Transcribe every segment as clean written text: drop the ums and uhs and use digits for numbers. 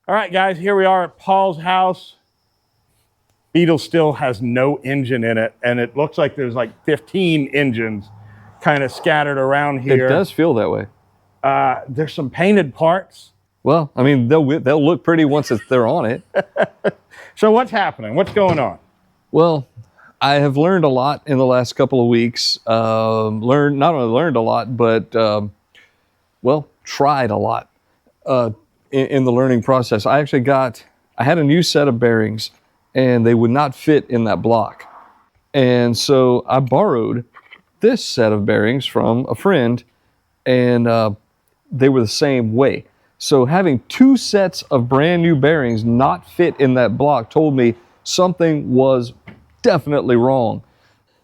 All right, guys, here we are at Paul's house. Beetle still has no engine in it, and it looks like there's like 15 engines kind of scattered around here. It does feel that way. There's some painted parts. Well, I mean, they'll look pretty once they're on it. So what's happening? What's going on? Well, I have learned a lot in the last couple of weeks. Not only learned a lot, but tried a lot in the learning process. I had a new set of bearings, and they would not fit in that block. And so I borrowed this set of bearings from a friend, and they were the same way. So having two sets of brand new bearings not fit in that block told me something was definitely wrong.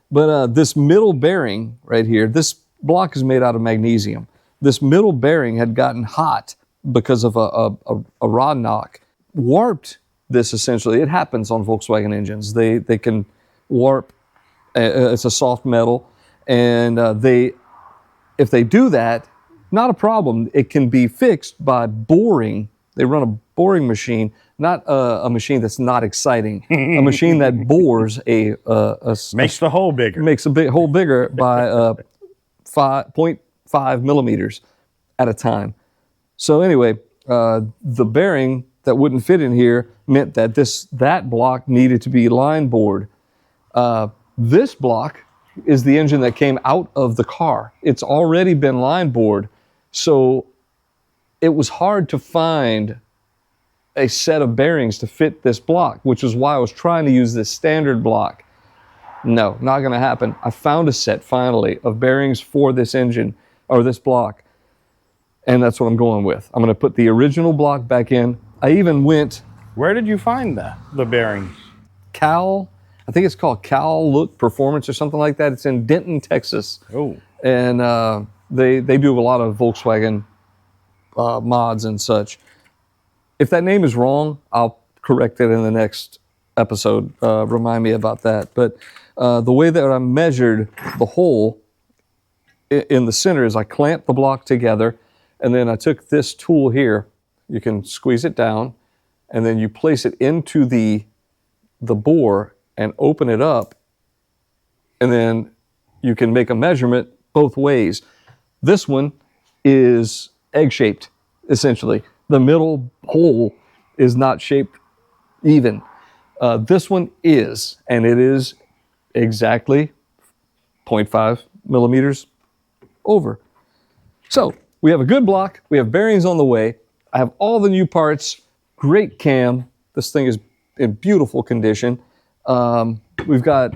But this middle bearing right here, this block is made out of magnesium. This middle bearing had gotten hot because of a rod knock, warped this essentially. It happens on Volkswagen engines. They can warp. It's a soft metal, and if they do that, not a problem. It can be fixed by boring. They run a boring machine, not a machine that's not exciting. A machine that bores Makes the hole bigger. Makes a big hole bigger by 0.5 millimeters at a time. So anyway, the bearing that wouldn't fit in here meant that that block needed to be line bored. This block is the engine that came out of the car. It's already been line bored, so it was hard to find a set of bearings to fit this block, which is why I was trying to use this standard block. No, not going to happen. I found a set finally of bearings for this engine or this block, and that's what I'm going with. I'm going to put the original block back in. I even went. Where did you find the bearings? I think it's called Cal Look Performance or something like that. It's in Denton, Texas. Oh. And they do a lot of Volkswagen mods and such. If that name is wrong, I'll correct it in the next episode. Remind me about that. But the way that I measured the hole in the center is I clamped the block together, and then I took this tool here. You can squeeze it down, and then you place it into the bore and open it up, and then you can make a measurement both ways. This one is egg-shaped, essentially. The middle hole is not shaped even. This one is, and it is exactly 0.5 millimeters over. So we have a good block. We have bearings on the way. I have all the new parts. Great cam. This thing is in beautiful condition. We've got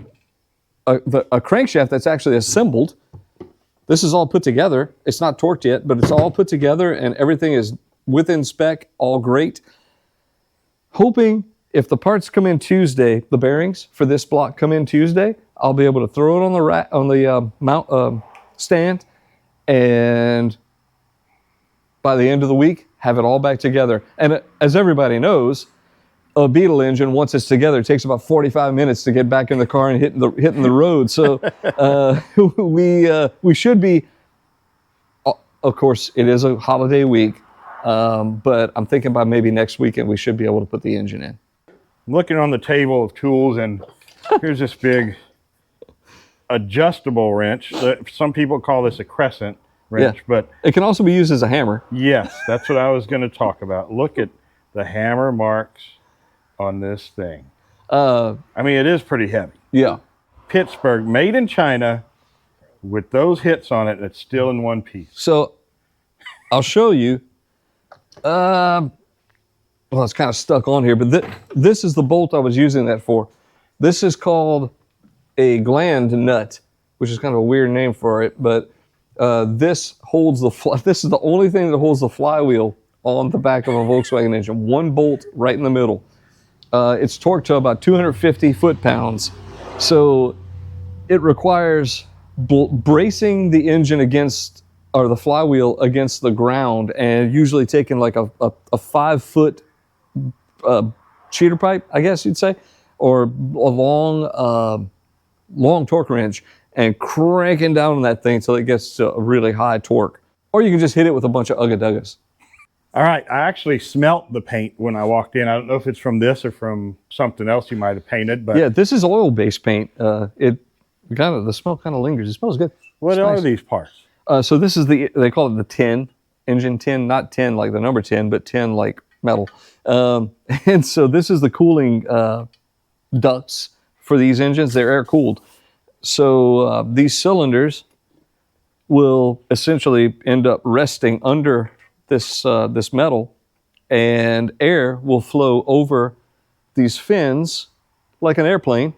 a crankshaft that's actually assembled. This is all put together. It's not torqued yet, but it's all put together, and everything is within spec, all great. Hoping if the parts come in Tuesday, the bearings for this block come in Tuesday, I'll be able to throw it on the stand, and by the end of the week, have it all back together. And as everybody knows, a Beetle engine, once it's together, takes about 45 minutes to get back in the car and hitting the road. So we should be. Of course, it is a holiday week, but I'm thinking by maybe next weekend we should be able to put the engine in. I'm looking on the table of tools, and here's this big adjustable wrench. Some people call this a crescent wrench, but it can also be used as a hammer. Yes, that's what I was going to talk about. Look at the hammer marks on this thing. I mean, it is pretty heavy. Yeah. Pittsburgh, made in China, with those hits on it, it's still in one piece. So I'll show you. Well, it's kind of stuck on here, but this is the bolt I was using that for. This is called a gland nut, which is kind of a weird name for it, but this holds this is the only thing that holds the flywheel on the back of a Volkswagen engine. One bolt right in the middle. It's torqued to about 250 foot-pounds. So it requires bracing the engine against, or the flywheel against the ground, and usually taking like a 5-foot cheater pipe, I guess you'd say, or a long torque wrench, and cranking down on that thing until it gets to a really high torque. Or you can just hit it with a bunch of ugga-duggas. All right, I actually smelt the paint when I walked in. I don't know if it's from this or from something else you might have painted, but Yeah, this is oil-based paint. The smell kind of lingers. It smells good. what It's are nice. these parts? So this is they call it the tin, engine tin, not tin like the number 10, but tin like metal. And so this is the cooling ducts for these engines. They're air cooled. So these cylinders will essentially end up resting under this metal, and air will flow over these fins like an airplane,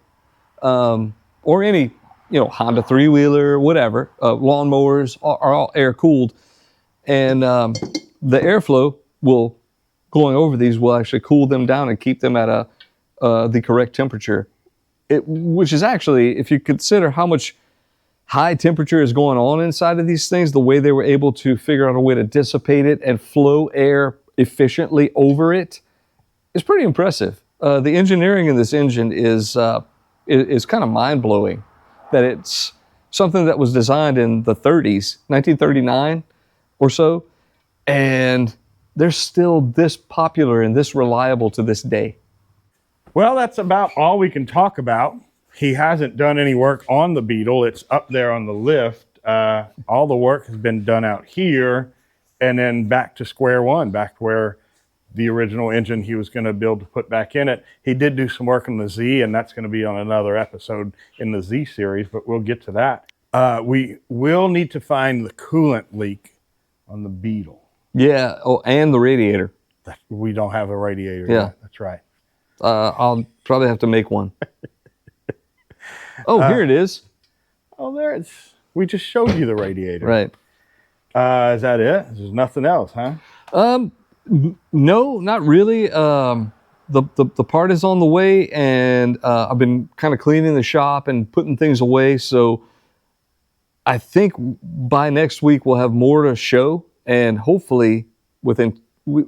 or any Honda three-wheeler, whatever. Lawnmowers are all air cooled, and the airflow will going over these will actually cool them down and keep them at the correct temperature. Which is actually, if you consider how much high temperature is going on inside of these things, the way they were able to figure out a way to dissipate it and flow air efficiently over it is pretty impressive. The engineering in this engine is kind of mind-blowing, that it's something that was designed in the 30s, 1939 or so, and they're still this popular and this reliable to this day. Well, that's about all we can talk about. He hasn't done any work on the Beetle. It's up there on the lift. All the work has been done out here, and then back to square one, back where the original engine he was going to build to put back in it. He did do some work on the Z, and that's going to be on another episode in the Z series, but we'll get to that. We will need to find the coolant leak on the Beetle. Yeah, and the radiator. We don't have a radiator Yeah. yet. That's right. I'll probably have to make one. Oh, here it is. Oh, there it's. We just showed you the radiator. Right. Is that it? There's nothing else, huh? No, not really. The part is on the way, and I've been kind of cleaning the shop and putting things away. So I think by next week we'll have more to show, and hopefully within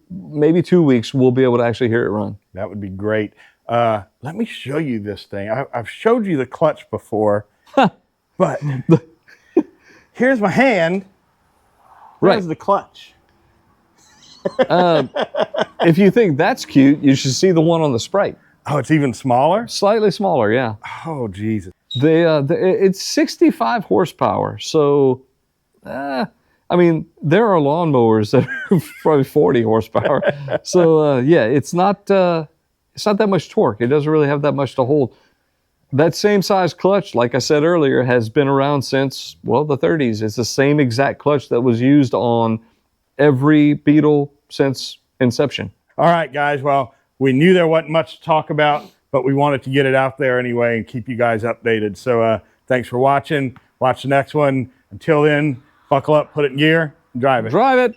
maybe 2 weeks we'll be able to actually hear it run. That would be great. Let me show you this thing. I've showed you the clutch before, but here's my hand. There's Right. the clutch. If you think that's cute, you should see the one on the Sprite. Oh, it's even smaller? Slightly smaller, yeah. Oh, Jesus. It's 65 horsepower. So, I mean, there are lawnmowers that are probably 40 horsepower. So, yeah, it's not that much torque. It doesn't really have that much to hold. That same size clutch, like I said earlier, has been around since, well, the 30s. It's the same exact clutch that was used on every Beetle since inception. All right, guys. Well, we knew there wasn't much to talk about, but we wanted to get it out there anyway and keep you guys updated. So thanks for watching. Watch the next one. Until then, buckle up, put it in gear, and drive it. Drive it.